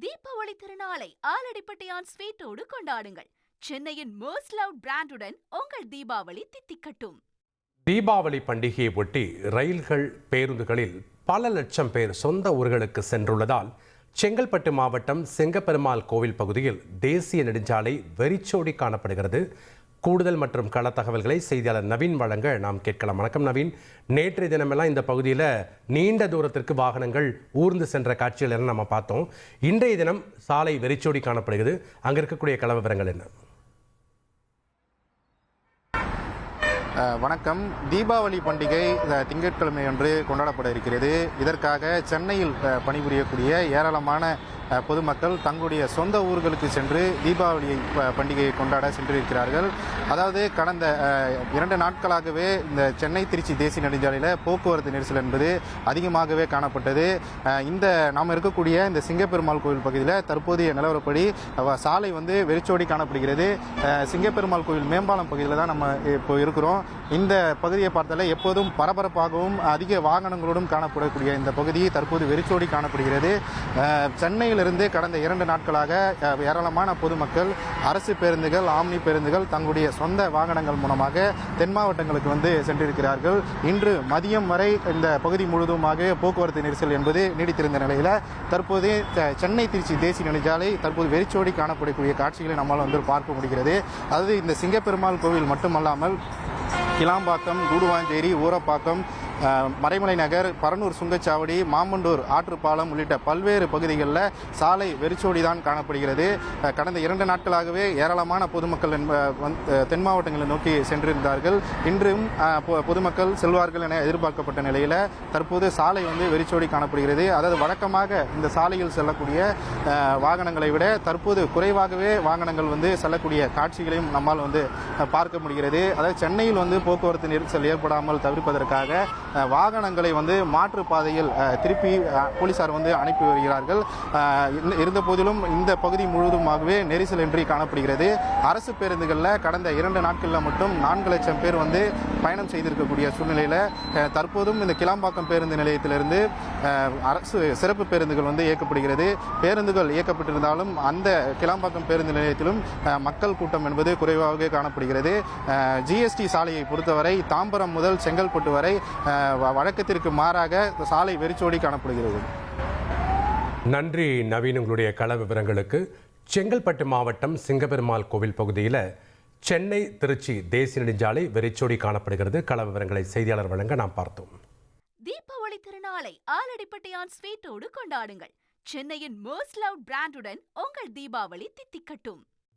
தீபாவளி திருநாளை ஆலடிப்பட்டியான் ஸ்வீட்டோடு கொண்டாடுங்கள். சென்னையின் மோஸ்ட் லவ்ட் பிராண்டுடன் உங்கள் தீபாவளி தித்திக்கட்டும். தீபாவளி பண்டிகையை ஒட்டி ரயில்கள், பேருந்துகளில் பல லட்சம் பேர் சொந்த ஊர்களுக்கு சென்றுள்ளதால் செங்கல்பட்டு மாவட்டம் செங்கப்பெருமாள் கோவில் பகுதியில் தேசிய நெடுஞ்சாலை வெறிச்சோடி காணப்படுகிறது. கூடுதல் மற்றும் கள தகவல்களை செய்தியாளர் நவீன் வழங்க நாம் கேட்கலாம். வணக்கம் நவீன். நேற்றைய தினமெல்லாம் இந்த பகுதியில் நீண்ட தூரத்திற்கு வாகனங்கள் ஊர்ந்து சென்ற காட்சிகள் எல்லாம் நம்ம பார்த்தோம். இன்றைய தினம் சாலை வெறிச்சோடி காணப்படுகிறது. அங்கே இருக்கக்கூடிய கள விவரங்கள் என்ன? வணக்கம். தீபாவளி பண்டிகை திங்கட்கிழமை அன்று கொண்டாடப்பட இருக்கிறது. இதற்காக சென்னையில் பணிபுரியக்கூடிய ஏராளமான பொதுமக்கள் தங்களுடைய சொந்த ஊர்களுக்கு சென்று தீபாவளி பண்டிகையை கொண்டாட சென்றிருக்கிறார்கள். அதாவது கடந்த 2 நாட்களாகவே இந்த சென்னை திருச்சி தேசிய நெடுஞ்சாலையில் போக்குவரத்து நெரிசல் என்பது அதிகமாகவே காணப்பட்டது. இந்த நாம் இருக்கக்கூடிய இந்த சிங்கப்பெருமாள் கோவில் பகுதியில் தற்போதைய நிலவரப்படி சாலை வெறிச்சோடி காணப்படுகிறது. சிங்கப்பெருமாள் கோவில் மேம்பாலம் பகுதியில் தான் நம்ம இப்போ இருக்கிறோம். இந்த பகுதியை பார்த்தாலே எப்போதும் பரபரப்பாகவும் அதிக வாகனங்களோடும் காணப்படக்கூடிய இந்த பகுதி தற்போது வெறிச்சோடி காணப்படுகிறது. சென்னையிலிருந்து கடந்த 2 நாட்களாக ஏராளமான பொதுமக்கள் அரசு பேருந்துகள், ஆம்னி பேருந்துகள் தங்களுடைய சொந்த வாகனங்கள் மூலமாக தென் மாவட்டங்களுக்கு சென்றிருக்கிறார்கள். இன்று மதியம் வரை இந்த பகுதி முழுவதுமாக போக்குவரத்து நெரிசல் என்பது நீடித்திருந்த நிலையில் தற்போது சென்னை திருச்சி தேசிய நெடுஞ்சாலை தற்போது வெறிச்சோடி காணப்படக்கூடிய காட்சிகளை நம்மால் பார்க்க முடிகிறது. அதாவது இந்த சிங்கப்பெருமாள் கோவில் மட்டுமல்லாமல் கிளாம்பாக்கம், கூடுவாஞ்சேரி, ஊரப்பாக்கம், மறைமலை நகர், பரனூர் சுங்கச்சாவடி, மாமண்டூர் ஆற்றுப்பாலம் உள்ளிட்ட பல்வேறு பகுதிகளில் சாலை வெறிச்சோடி தான் காணப்படுகிறது. கடந்த 2 நாட்களாகவே ஏராளமான பொதுமக்கள் தென் மாவட்டங்களை நோக்கி சென்றிருந்தார்கள். இன்றும் பொதுமக்கள் செல்வார்கள் என எதிர்பார்க்கப்பட்ட நிலையில் தற்போது சாலை வெறிச்சோடி காணப்படுகிறது. அதாவது வழக்கமாக இந்த சாலையில் செல்லக்கூடிய வாகனங்களை விட தற்போது குறைவாகவே வாகனங்கள் செல்லக்கூடிய காட்சிகளையும் நம்மால் பார்க்க முடிகிறது. அதாவது சென்னையில் போக்குவரத்து நெரிசல் ஏற்படாமல் தவிர்ப்பதற்காக வாகனங்களை மாற்றுப்பாதையில் திருப்பி போலீசார் அனுப்பி வருகிறார்கள். இருந்த போதிலும் இந்த பகுதி முழுவதுமாகவே நெரிசல் இன்றி காணப்படுகிறது. அரசு பேருந்துகளில் கடந்த 2 நாட்களில் மட்டும் 4 லட்சம் பேர் பயணம் செய்திருக்கக்கூடிய சூழ்நிலையில் தற்போதும் இந்த கிளாம்பாக்கம் பேருந்து நிலையத்திலிருந்து அரசு சிறப்பு பேருந்துகள் இயக்கப்படுகிறது. பேருந்துகள் இயக்கப்பட்டிருந்தாலும் அந்த கிளாம்பாக்கம் பேருந்து நிலையத்திலும் மக்கள் கூட்டம் என்பது குறைவாகவே காணப்படுகிறது. ஜிஎஸ்டி சாலையை பொறுத்தவரை தாம்பரம் முதல் செங்கல்பட்டு வரை வழக்கத்திற்கு மாறாக சாலை வெறிச்சோடி காணப்படுகிறது. நன்றி நவீன், உங்களுடைய கள விவரங்களுக்கு. செங்கல்பட்டு மாவட்டம் சிங்கப்பெருமாள் கோவில் பகுதியில் சென்னை திருச்சி தேசிய நெடுஞ்சாலை வெறிச்சோடி காணப்படுகிறது. கள விவரங்களை செய்தியாளர் வழங்க நாம் பார்த்தோம். தீபாவளி திருநாளை ஆலடிப்பட்டியான் ஸ்வீட்டோடு கொண்டாடுங்கள். சென்னையின் மோஸ்ட் லவ்ட் பிராண்டுடன் உங்கள் தீபாவளி தித்திக்கட்டும்.